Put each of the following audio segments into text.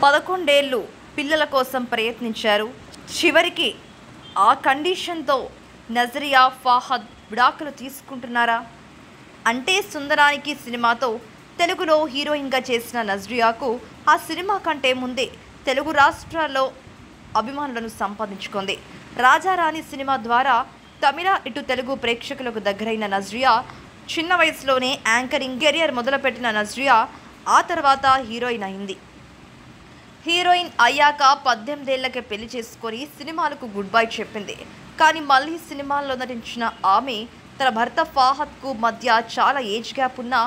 11 ఏళ్ళు పిల్లల కోసం ప్రయత్నించారు. చివరికి ఆ కండిషన్తో నజరియా ఫాహద్ విడాకులు తీసుకుంటున్నారా అంటే సుందరానికి సినిమాతో తెలుగులో హీరోయిన్గా చేసిన నజరియాకు ఆ సినిమా కంటే ముందే తెలుగు రాష్ట్రాల్లో అభిమానులను సంపాదించుకుంది. రాజారాణి సినిమా ద్వారా తమిళ ఇటు తెలుగు ప్రేక్షకులకు దగ్గరైన నజరియా చిన్న వయసులోనే యాంకరింగ్ కెరియర్ మొదలుపెట్టిన నజరియా ఆ తర్వాత హీరోయిన్ అయింది. హీరోయిన్ అయ్యాక 18 ఏళ్లకే పెళ్లి చేసుకొని సినిమాలకు గుడ్ బై చెప్పింది. కానీ మళ్ళీ సినిమాల్లో నటించిన ఆమె తన భర్త ఫాహద్కు మధ్య చాలా ఏజ్ గ్యాప్ ఉన్నా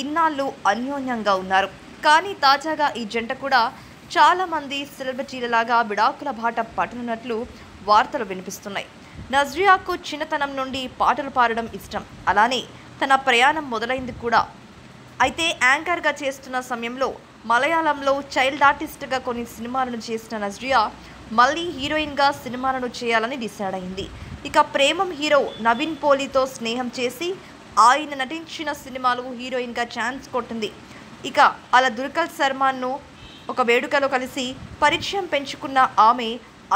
ఇన్నాళ్ళు అన్యోన్యంగా ఉన్నారు. కానీ తాజాగా ఈ జంట కూడా చాలామంది సెలబ్రిటీలలాగా విడాకుల బాట పట్టనున్నట్లు వార్తలు వినిపిస్తున్నాయి. నజరియాకు చిన్నతనం నుండి పాటలు పాడడం ఇష్టం. అలానే తన ప్రయాణం మొదలైంది కూడా. అయితే యాంకర్గా చేస్తున్న సమయంలో మలయాళంలో చైల్డ్ ఆర్టిస్ట్గా కొన్ని సినిమాలను చేసిన నజరియా మళ్ళీ హీరోయిన్గా సినిమాలను చేయాలని డిసైడ్ అయింది. ఇక ప్రేమం హీరో నవీన్ పోలీతో స్నేహం చేసి ఆయన నటించిన సినిమాలు హీరోయిన్గా ఛాన్స్ కొట్టింది. ఇక అలా దుల్కర్ సల్మాన్ను ఒక వేడుకలో కలిసి పరిచయం పెంచుకున్న ఆమె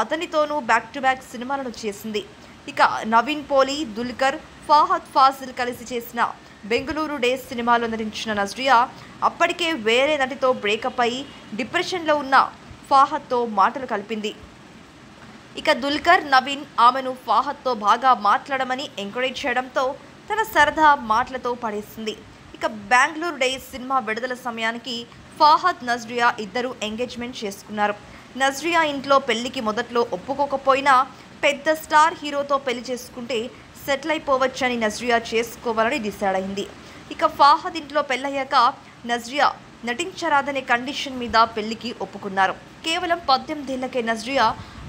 అతనితోనూ బ్యాక్ టు బ్యాక్ సినిమాలను చేసింది. ఇక నవీన్ పోలీ, దుల్కర్, ఫాహద్ ఫాజిల్ కలిసి చేసిన బెంగళూరు డేస్ సినిమాలో నటించిన నజరియా అప్పటికే వేరే నటితో బ్రేకప్ అయి డిప్రెషన్లో ఉన్న ఫాహద్తో మాటలు కలిపింది. ఇక దుల్కర్, నవీన్ ఆమెను ఫాహద్తో బాగా మాట్లాడమని ఎంకరేజ్ చేయడంతో తన సరదా మాటలతో పడేసింది. ఇక బెంగళూరు డేస్ సినిమా విడుదల సమయానికి ఫాహద్, నజరియా ఇద్దరు ఎంగేజ్మెంట్ చేసుకున్నారు. నజరియా ఇంట్లో పెళ్లికి మొదట్లో ఒప్పుకోకపోయినా పెద్ద స్టార్ హీరోతో పెళ్లి చేసుకుంటే సెటిల్ అయిపోవచ్చని నజరియా చేసుకోవాలని డిసైడ్ అయింది. ఇక ఫాహద్ ఇంట్లో పెళ్ళయ్యాక నజరియా నటించరాదనే కండిషన్ మీద పెళ్లికి ఒప్పుకున్నారు. కేవలం 18 ఏళ్లకే నజరియా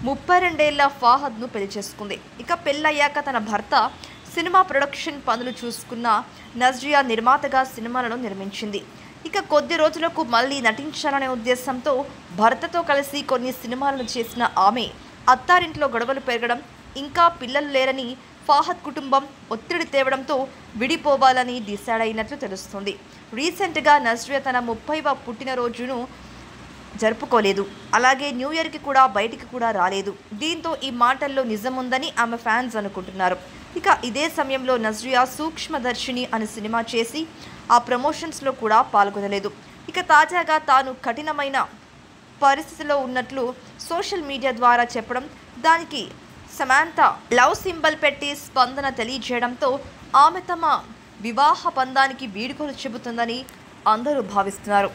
32 ఏళ్ల ఫాహద్ను పెళ్లి చేసుకుంది. ఇక పెళ్ళయ్యాక తన భర్త సినిమా ప్రొడక్షన్ పనులు చూసుకున్న నజరియా నిర్మాతగా సినిమాలను నిర్మించింది. ఇక కొద్ది రోజులకు మళ్ళీ నటించాలనే ఉద్దేశంతో భర్తతో కలిసి కొన్ని సినిమాలను చేసిన ఆమె అత్తారింట్లో గొడవలు పెరగడం, ఇంకా పిల్లలు లేరని ఫాహద్ కుటుంబం ఒత్తిడి తేవడంతో విడిపోవాలని డిసైడ్ అయినట్లు తెలుస్తుంది. రీసెంట్గా నజరియా తన 30వ పుట్టినరోజును జరుపుకోలేదు. అలాగే న్యూ ఇయర్కి కూడా బయటికి కూడా రాలేదు. దీంతో ఈ మాటల్లో నిజముందని ఆమె ఫ్యాన్స్ అనుకుంటున్నారు. ఇక ఇదే సమయంలో నజరియా సూక్ష్మదర్శిని అనే సినిమా చేసి ఆ ప్రమోషన్స్లో కూడా పాల్గొనలేదు. ఇక తాజాగా తాను కఠినమైన పరిస్థితిలో ఉన్నట్లు సోషల్ మీడియా ద్వారా చెప్పడం, దానికి సమాంతా లవ్ సింబల్ పెట్టి స్పందన తెలియజేయడంతో ఆమె తమ వివాహ బంధానికి వీడ్కోలు చెబుతుందని అందరూ భావిస్తున్నారు.